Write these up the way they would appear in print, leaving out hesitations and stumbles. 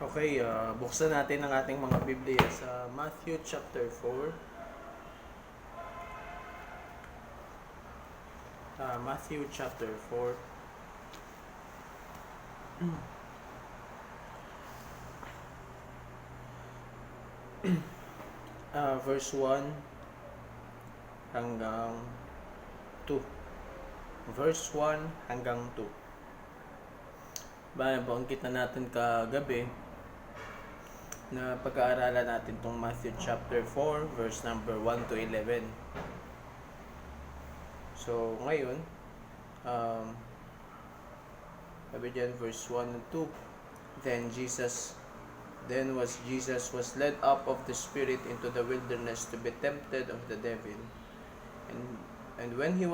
Okay, buksan natin ang ating mga Biblia sa Matthew chapter 4. Matthew chapter 4. Verse 1 hanggang 2. Verse 1 hanggang 2. Banggit na natin kagabi na pag-aaralan natin itong Matthew chapter 4 verse number 1 to 11. So ngayon, sabi dyan verse 1 and 2, Then Jesus was led up of the Spirit into the wilderness to be tempted of the devil. And when he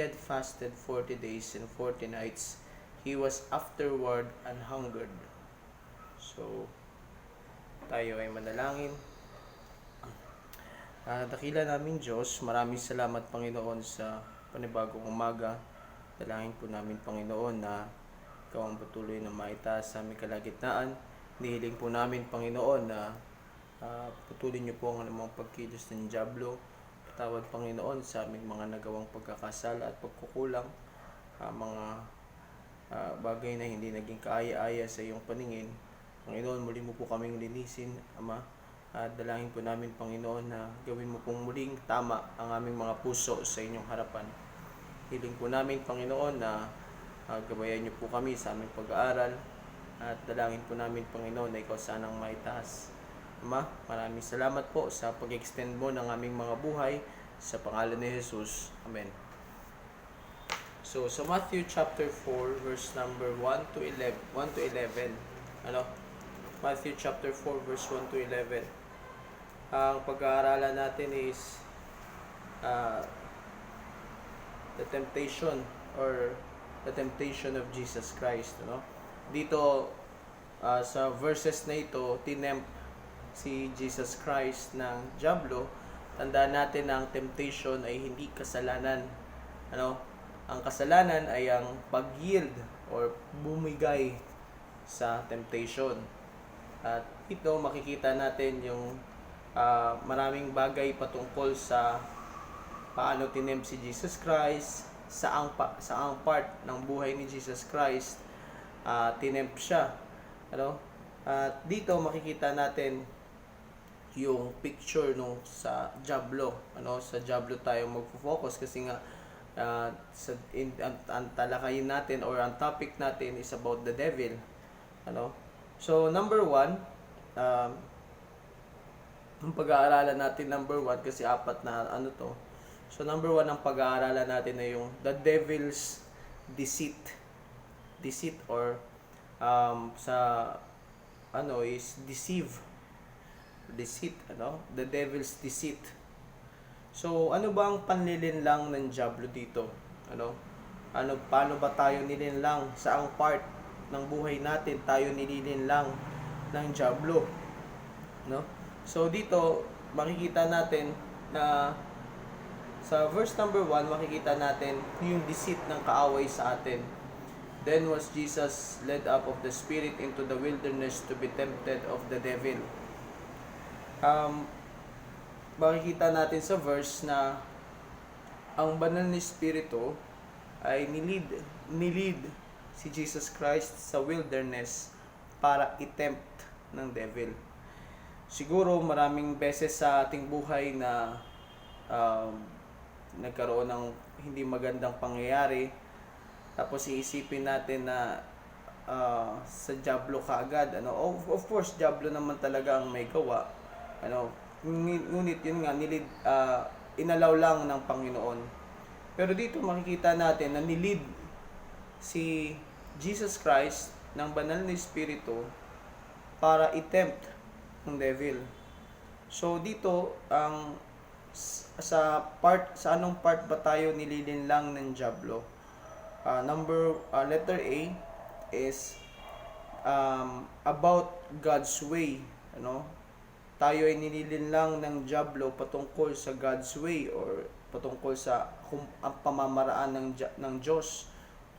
had fasted 40 days and 40 nights, he was afterward an hungered. So tayo ay manalangin. Dakila naming Diyos, maraming salamat Panginoon sa panibagong umaga. Dalangin po namin Panginoon na Ikaw ang patuloy na maitaas sa aming kalagitnaan. Nihiling po namin Panginoon na patuloy niyo po ang anumang pagkilos ng dyablo. Patawad Panginoon sa aming mga nagawang pagkakasala at pagkukulang, mga bagay na hindi naging kaaya-aya sa iyong paningin. Panginoon, muli mo po kaming linisin, Ama. At dalangin po namin, Panginoon, na gawin mo pong muling tama ang aming mga puso sa inyong harapan. Hiling po namin, Panginoon, na gabayan niyo po kami sa aming pag-aaral. At dalangin po namin, Panginoon, na Ikaw sanang maitaas. Ama, maraming salamat po sa pag-extend mo ng aming mga buhay sa pangalan ni Jesus. Amen. So, sa Matthew chapter 4, verse number 1 to 11. Matthew chapter 4, verse 1 to 11. Ang pag-aaralan natin is the temptation of Jesus Christ. Dito, sa verses na ito, tinempt si Jesus Christ ng dyablo. Tandaan natin na ang temptation ay hindi kasalanan. Ang kasalanan ay ang pag-yield or bumigay sa temptation. At ito makikita natin yung maraming bagay patungkol sa paano tinempt si Jesus Christ, saang part ng buhay ni Jesus Christ tinempt siya. At dito makikita natin yung picture nung sa dyablo. Sa dyablo tayo magfo-focus kasi nga ang talakayin natin or ang topic natin is about the devil. So number 1, ang pag-aaralan natin number 1 kasi apat na to. So number 1 ang pag-aaralan natin ay yung the devil's deceit. Deceit or is deceive. Deceit, the devil's deceit. So ano ba ang panlilinlang ng dyablo dito? Paano ba tayo nilinlang? Saang part ng buhay natin tayo nililinlang ng dyablo? So dito makikita natin na sa verse number 1 makikita natin yung deceit ng kaaway sa atin. Then was Jesus led up of the Spirit into the wilderness to be tempted of the devil. Makikita natin sa verse na ang banal na Espiritu ay nilid si Jesus Christ sa wilderness para i-tempt ng devil. Siguro maraming beses sa ating buhay na nagkaroon ng hindi magandang pangyayari, tapos iisipin natin na sa dyablo kaagad. Of course, dyablo naman talaga ang may gawa. Ngunit yun nga, inalaw lang ng Panginoon. Pero dito makikita natin na nilid si Jesus Christ ng banal na Espiritu para i-tempt ng devil. So dito sa anong part ba tayo nililinlang ng dyablo? Letter A is about God's way. Tayo ay nililinlang ng dyablo patungkol sa God's way or patungkol sa ang pamamaraan ng Diyos.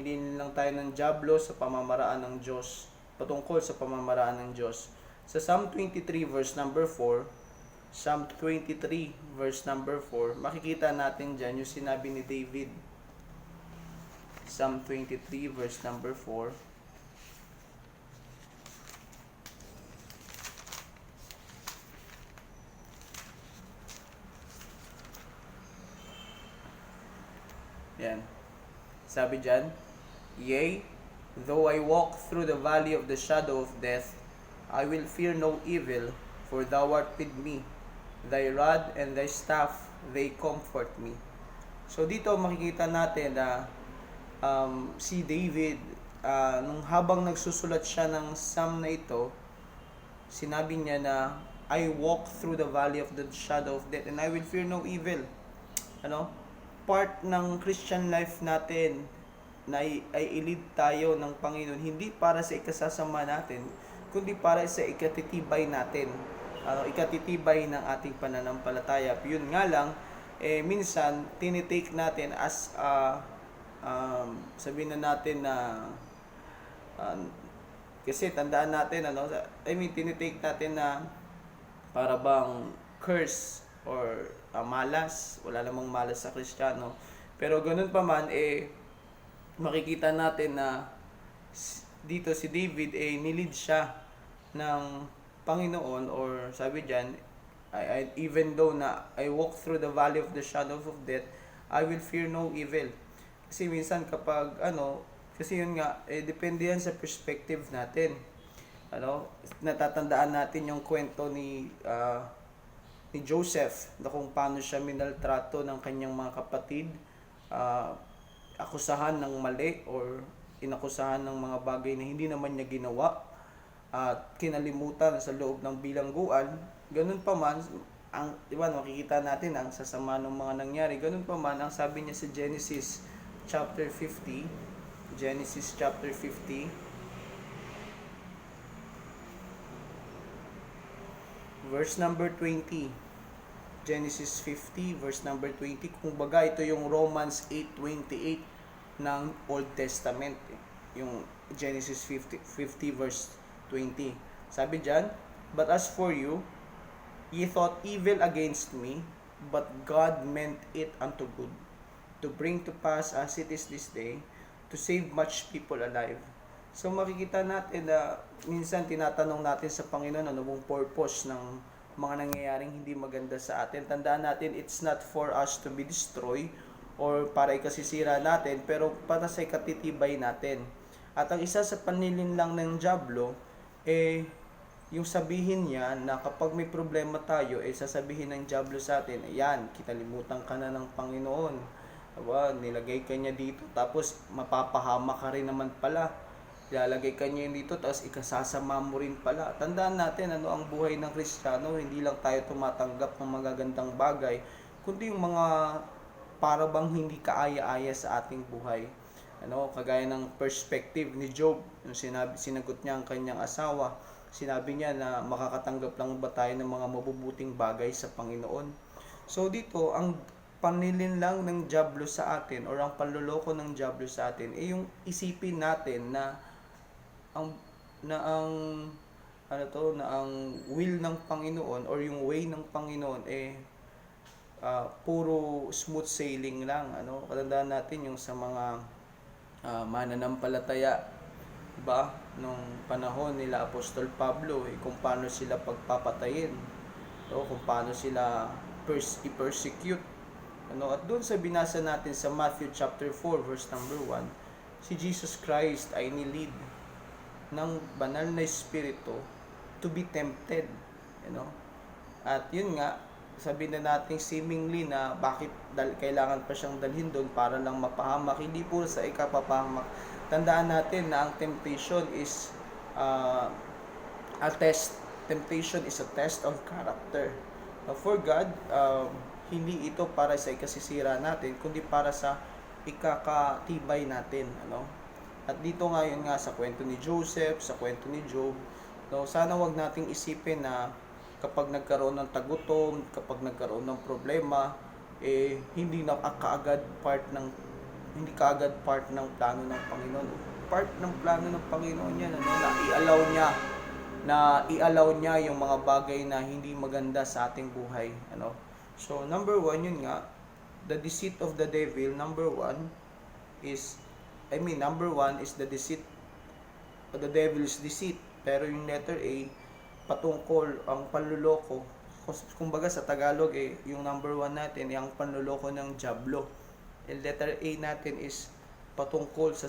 Nililinlang tayo ng dyablo sa pamamaraan ng Diyos. patungkol sa pamamaraan ng Diyos. Sa Psalm 23 verse number 4, Psalm 23 verse number 4, makikita natin dyan yung sinabi ni David. Psalm 23 verse number 4. Yan. Sabi dyan, Yea, though I walk through the valley of the shadow of death, I will fear no evil, for thou art with me. Thy rod and thy staff, they comfort me. So dito makikita natin na si David, nung habang nagsusulat siya ng psalm na ito, sinabi niya na, I walk through the valley of the shadow of death and I will fear no evil. Part ng Christian life natin na ay ilid tayo ng Panginoon, hindi para sa ikasasama natin, kundi para sa ikatitibay natin, ikatitibay ng ating pananampalataya. Yun nga lang, minsan tinitake natin as sabihin na natin na kasi tandaan natin tinitake natin na para bang curse or malas. Wala namang malas sa Kristiyano, pero ganun pa man, makikita natin na dito si David nilid siya ng Panginoon, or sabi diyan, even though na I walk through the valley of the shadow of death, I will fear no evil. Kasi minsan kapag kasi yun nga, depende yan sa perspective natin. Natatandaan natin yung kwento ni Joseph na kung paano siya minaltrato ng kanyang mga kapatid, akusahan ng mali or inakusahan ng mga bagay na hindi naman niya ginawa at kinalimutan sa loob ng bilangguan. Ganun pa man, makikita natin ang sasama ng mga nangyari. Ganun pa man, ang sabi niya sa Genesis chapter 50, verse number 20. Genesis 50 verse number 20. Kung baga ito yung Romans 8:28 ng Old Testament. Yung Genesis 50 verse 20. Sabi diyan, but as for you, ye thought evil against me, but God meant it unto good, to bring to pass as it is this day, to save much people alive. So makikita natin na minsan tinatanong natin sa Panginoon ano bang purpose ng mga nangyayaring hindi maganda sa atin. Tandaan natin, it's not for us to be destroyed or para ikasisira natin, pero para sa ikatitibay natin. At ang isa sa panlilinlang ng dyablo, yung sabihin niya na kapag may problema tayo, sasabihin ng dyablo sa atin, ayan, kinalimutan ka na ng Panginoon. Nilagay ka niya dito, tapos mapapahama ka rin naman pala. Ilalagay ka niya dito, tapos ikasasama mo rin pala. Tandaan natin, ang buhay ng Kristiyano, hindi lang tayo tumatanggap ng magagandang bagay, kundi yung mga parabang hindi kaaya-aya sa ating buhay. Kagaya ng perspective ni Job, yung sinagot niya ang kanyang asawa, sinabi niya na makakatanggap lang ba tayo ng mga mabubuting bagay sa Panginoon. So dito, ang panlilinlang ng dyablo sa atin or ang panloloko ng dyablo sa atin yung isipin natin na ang will ng Panginoon or yung way ng Panginoon puro smooth sailing lang. Katandaan natin yung sa mga mananampalataya, diba? Nung panahon nila Apostol Pablo, kung paano sila pagpapatayin, kung paano sila i-persecute. At doon sa binasa natin sa Matthew chapter 4 verse number 1, si Jesus Christ ay nilid ng banal na espiritu to be tempted. At yun nga, sabihin na natin seemingly na bakit kailangan pa siyang dalhin doon para lang mapahamak. Hindi po sa ikapapahamak. Tandaan natin na ang temptation is a test. Temptation is a test of character. For God, hindi ito para sa ikasisira natin, kundi para sa ikakatibay natin. At dito ngayon nga sa kwento ni Joseph, sa kwento ni Job, sana wag nating isipin na kapag nagkaroon ng tagutom, kapag nagkaroon ng problema, hindi kaagad part ng plano ng Panginoon. part ng plano ng Panginoon yan, ano, na i-allow niya yung mga bagay na hindi maganda sa ating buhay, ano. So number one, yun nga, the deceit of the devil. Number one is the deceit of the devil's deceit. Pero yung letter A, patungkol ang panluloko. Kumbaga sa Tagalog, yung number one natin, yung panluloko ng diablo. Yung letter A natin is patungkol sa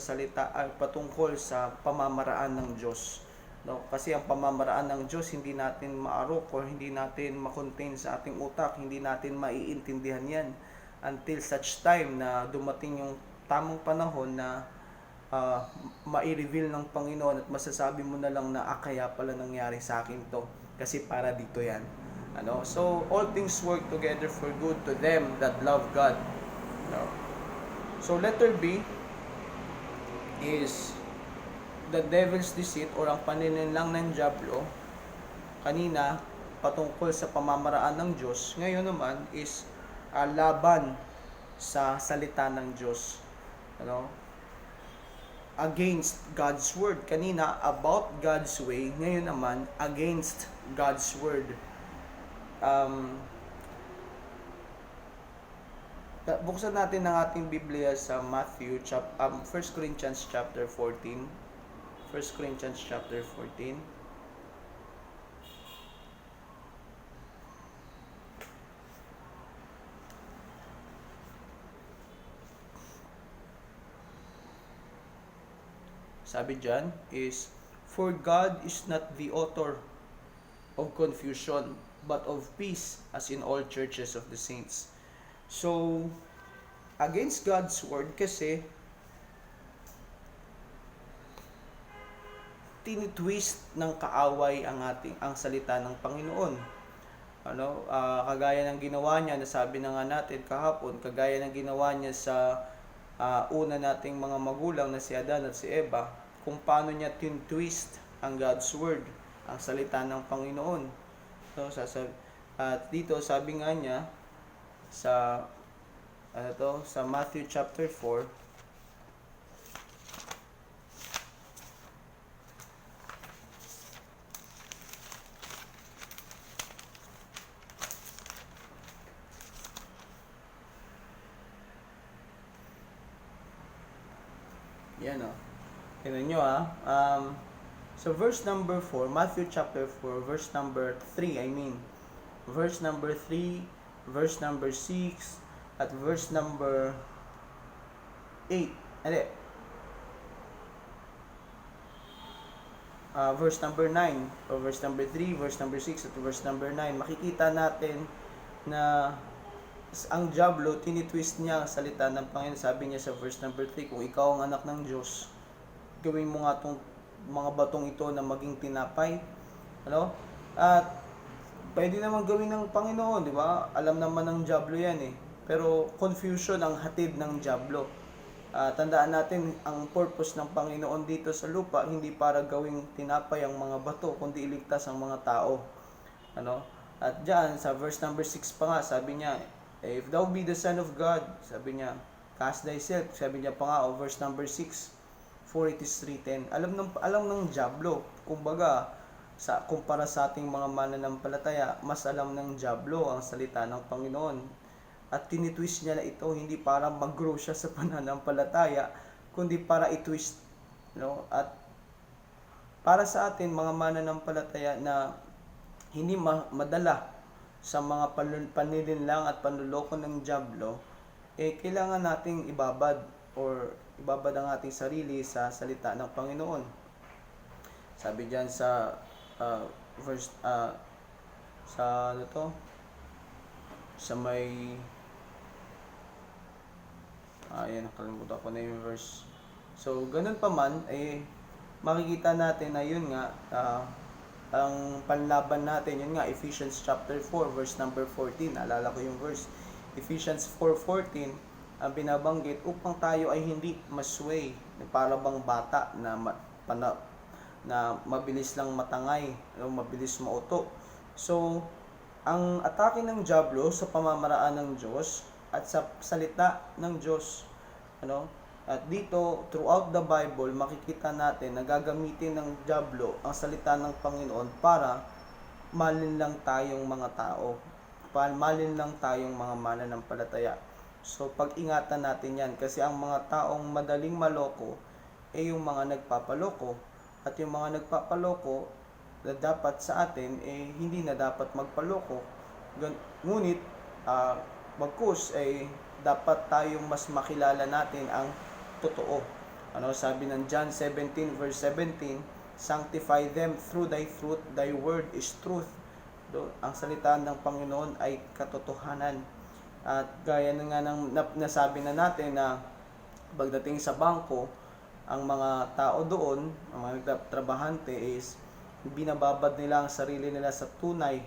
patungkol sa pamamaraan ng Diyos. No? Kasi ang pamamaraan ng Diyos hindi natin maarok or hindi natin makontain sa ating utak, hindi natin maiintindihan yan until such time na dumating yung tamang panahon na mai-reveal ng Panginoon at masasabi mo na lang na kaya pala nangyari sa akin to kasi para dito yan, ano. So all things work together for good to them that love God, no? So letter B is the devil's deceit or ang panininlang ng diablo. Kanina patungkol sa pamamaraan ng Diyos, ngayon naman is laban sa salita ng Diyos, ano, against God's word. Kanina about God's way, ngayon naman against God's word. Buksan natin ang ating Biblia sa Matthew 1 Corinthians chapter 14. 1 Corinthians chapter 14. Sabi dyan is, for God is not the author of confusion, but of peace, as in all churches of the saints. So, against God's word kasi, tinitwist ng kaaway ang salita ng Panginoon. Ano, kagaya ng ginawa niya, nasabi na nga natin kahapon, kagaya ng ginawa niya sa una nating mga magulang na si Adan at si Eva, kung paano niya tin-twist ang God's word, ang salita ng Panginoon. So, at dito sabi nga niya sa sa Matthew chapter 4, yan o. Tignan nyo so verse number 4, Matthew chapter 4, verse number 3, verse number 3, verse number 6, at verse number 8, verse number 9, o verse number 3, verse number 6, at verse number 9, makikita natin na ang diablo, tinitwist niya ang salita ng Panginoon. Sabi niya sa verse number 3, kung ikaw ang anak ng Diyos, gawin mo nga itong mga batong ito na maging tinapay. Ano? At pwede naman gawin ng Panginoon, di ba? Alam naman ng diablo yan Pero confusion ang hatid ng diablo. Tandaan natin, ang purpose ng Panginoon dito sa lupa, hindi para gawing tinapay ang mga bato, kundi iligtas ang mga tao. Ano? At dyan, sa verse number 6 pa nga, sabi niya, if thou be the Son of God, sabi niya, cast thyself, sabi niya pa nga, verse number 6, for it is written. Alam ng diablo, kumbaga, kumpara sa ating mga mananampalataya, mas alam ng diablo ang salita ng Panginoon. At tinitwist niya na ito, hindi para mag-grow siya sa pananampalataya, kundi para i-twist. At para sa atin, mga mananampalataya na hindi madala sa mga panininlang at panluloko ng diablo, kailangan nating ibabad ang ating sarili sa salita ng Panginoon. Sabi diyan sa verse sa may nakalimutan ko na yung verse. So ganun pa man, makikita natin na yun nga, ang panlaban natin, yun nga, Ephesians chapter 4, verse number 14. Alala ko yung verse. Ephesians 4:14, ang binabanggit, upang tayo ay hindi masway, para bang bata na mabilis lang matangay, mabilis mauto. So, ang atake ng diablo sa pamamaraan ng Diyos at sa salita ng Diyos, At dito, throughout the Bible, makikita natin na gagamitin ng dyablo ang salita ng Panginoon para malinlang tayong mga tao. Malinlang tayong mga mananampalataya. So, pag-ingatan natin yan. Kasi ang mga taong madaling maloko, yung mga nagpapaloko. At yung mga nagpapaloko, na dapat sa atin, hindi na dapat magpaloko. Ngunit, bagkus, dapat tayong mas makilala natin ang totoo. Sabi ng John 17 verse 17, sanctify them through thy truth, thy word is truth. Ang salita ng Panginoon ay katotohanan. At gaya na nga ng nasabi na natin na pagdating sa bangko, ang mga tao doon, ang mga nagtatrabahante is binababad nila ang sarili nila sa tunay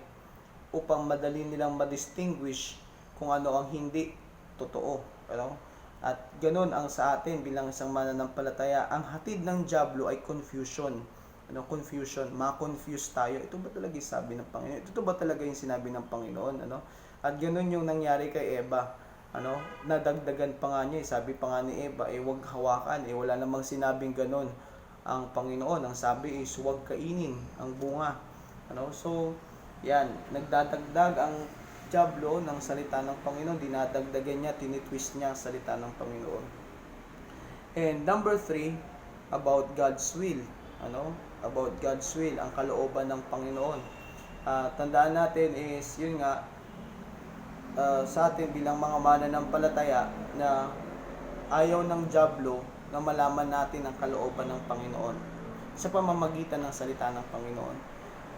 upang madali nilang ma-distinguish kung ano ang hindi totoo. At ganun ang sa atin bilang isang mananampalataya, ang hatid ng dyablo ay confusion. Confusion, ma-confuse tayo. Ito ba talaga yung sabi ng Panginoon? Ito ba talaga yung sinabi ng Panginoon? At ganun yung nangyari kay Eva. Nadagdagan pa nga niya, sabi pa nga ni Eva, huwag hawakan, wala namang sinabing ganun ang Panginoon. Ang sabi is huwag kainin ang bunga. So, yan, nagdadagdag ang dyablo ng salita ng Panginoon, dinadagdagan niya, tinitwist niya ang salita ng Panginoon. And number 3, about God's will. About God's will, ang kalooban ng Panginoon. Tandaan natin is, yun nga, sa atin bilang mga mananampalataya na ayaw ng dyablo na malaman natin ang kalooban ng Panginoon sa pamamagitan ng salita ng Panginoon.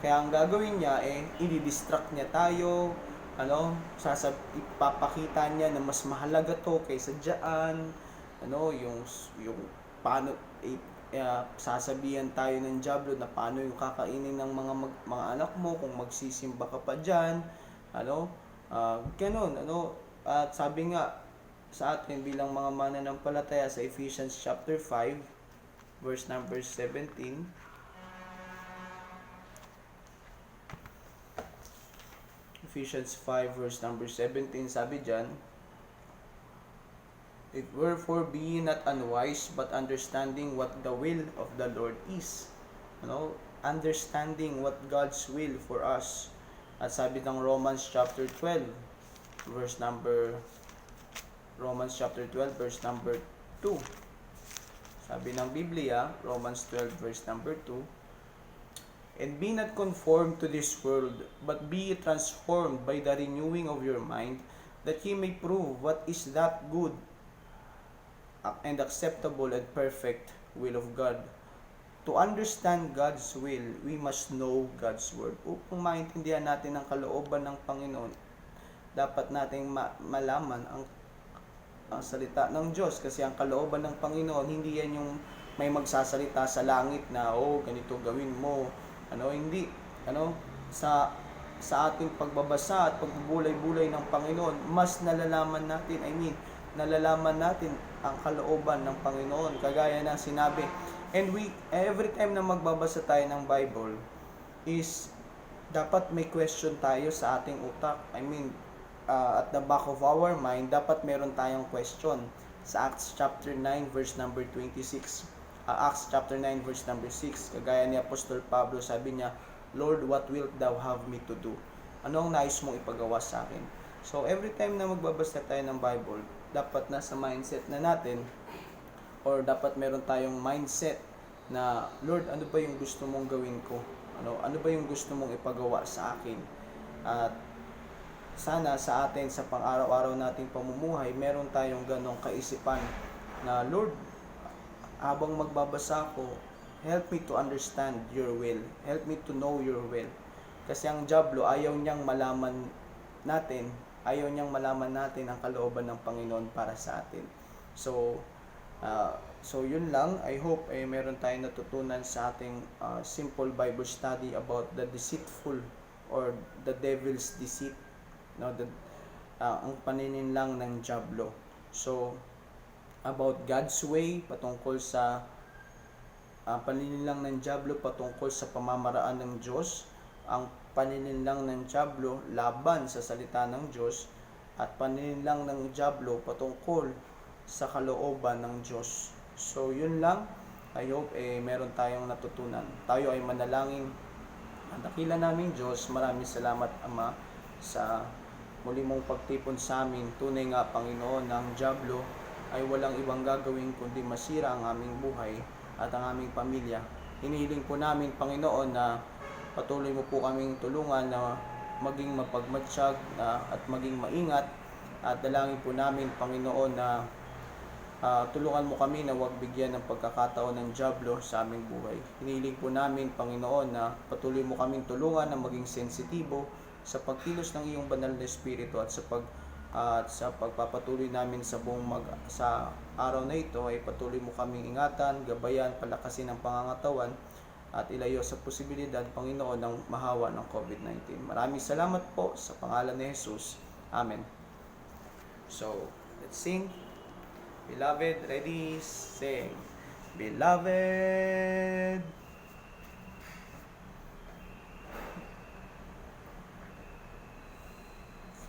Kaya ang gagawin niya i-distract niya tayo, ipapakita niya na mas mahalaga to kaysa diyan, yung paano sasabihan tayo ng dyablo na paano yung kakainin ng mga anak mo kung magsisimba ka pa diyan, ganun, at sabi nga sa atin bilang mga mananampalataya sa Ephesians chapter 5 verse number 17, Ephesians 5 verse number 17, sabi dyan, wherefore be not unwise, but understanding what the will of the Lord is. Understanding what God's will for us. At sabi ng Romans chapter 12 verse number 2. Sabi ng Biblia, Romans 12 verse number 2, and be not conformed to this world, but be transformed by the renewing of your mind, that ye may prove what is that good and acceptable and perfect will of God. To understand God's will, we must know God's word. Upang maintindihan natin ang kalooban ng Panginoon, dapat nating malaman ang salita ng Diyos. Kasi ang kalooban ng Panginoon, hindi yan yung may magsasalita sa langit na, ganito gawin mo. Hindi. Sa ating pagbabasa at pagbubulay-bulay ng Panginoon, mas nalalaman natin ang kalooban ng Panginoon. Kagaya ng sinabi, and every time na magbabasa tayo ng Bible, is dapat may question tayo sa ating utak. At the back of our mind, dapat meron tayong question. Sa Acts chapter 9 verse number 26, Acts chapter 9 verse number 6, kagaya ni Apostol Pablo, sabi niya, Lord, what wilt thou have me to do? Ano ang nais mong ipagawa sa akin? So every time na magbabasa tayo ng Bible, dapat nasa mindset na natin, or dapat meron tayong mindset na, Lord, ano ba yung gusto mong gawin ko? Ano ba yung gusto mong ipagawa sa akin? At sana sa atin, sa pang-araw-araw nating pamumuhay, meron tayong ganong kaisipan na, Lord, habang magbabasa ako, help me to understand your will. Help me to know your will. Kasi ang dyablo, ayaw niyang malaman natin ang kalooban ng Panginoon para sa atin. So yun lang. I hope meron tayong natutunan sa ating simple Bible study about the deceitful or the devil's deceit. Ang panininlang ng dyablo. So, about God's way, patungkol sa panininlang ng dyablo patungkol sa pamamaraan ng Diyos, ang panininlang ng dyablo laban sa salita ng Diyos, at panininlang ng dyablo patungkol sa kalooban ng Diyos. So yun lang. I hope meron tayong natutunan. Tayo ay manalangin. Ang dakila naming Diyos, maraming salamat Ama sa muli mong pagtipon sa amin. Tunay nga Panginoon na ang dyablo ay walang ibang gagawin kundi masira ang aming buhay at ang aming pamilya. Hinihiling po namin Panginoon na patuloy mo po kaming tulungan na maging mapagmatsyag at maging maingat, at dalangin po namin Panginoon na tulungan mo kami na huwag bigyan ng pagkakataon ng dyablo sa aming buhay. Hinihiling po namin Panginoon na patuloy mo kaming tulungan na maging sensitibo sa pagkilos ng iyong banal na espiritu, at sa pagpapatuloy namin sa sa araw na ito ay patuloy mo kaming ingatan, gabayan, palakasin ang pangangatawan at ilayo sa posibilidad Panginoon ng mahawa ng COVID-19. Maraming salamat po sa pangalan ni Jesus. Amen. So, let's sing. Beloved, ready, sing. Beloved,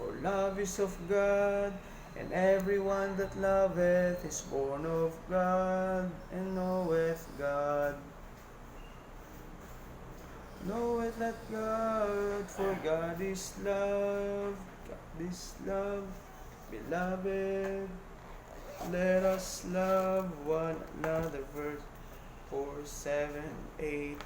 for love is of God, and everyone that loveth is born of God, and knoweth God. Knoweth that God, for God is love. God is love. Beloved, let us love one another. Verse 4, 7, 8.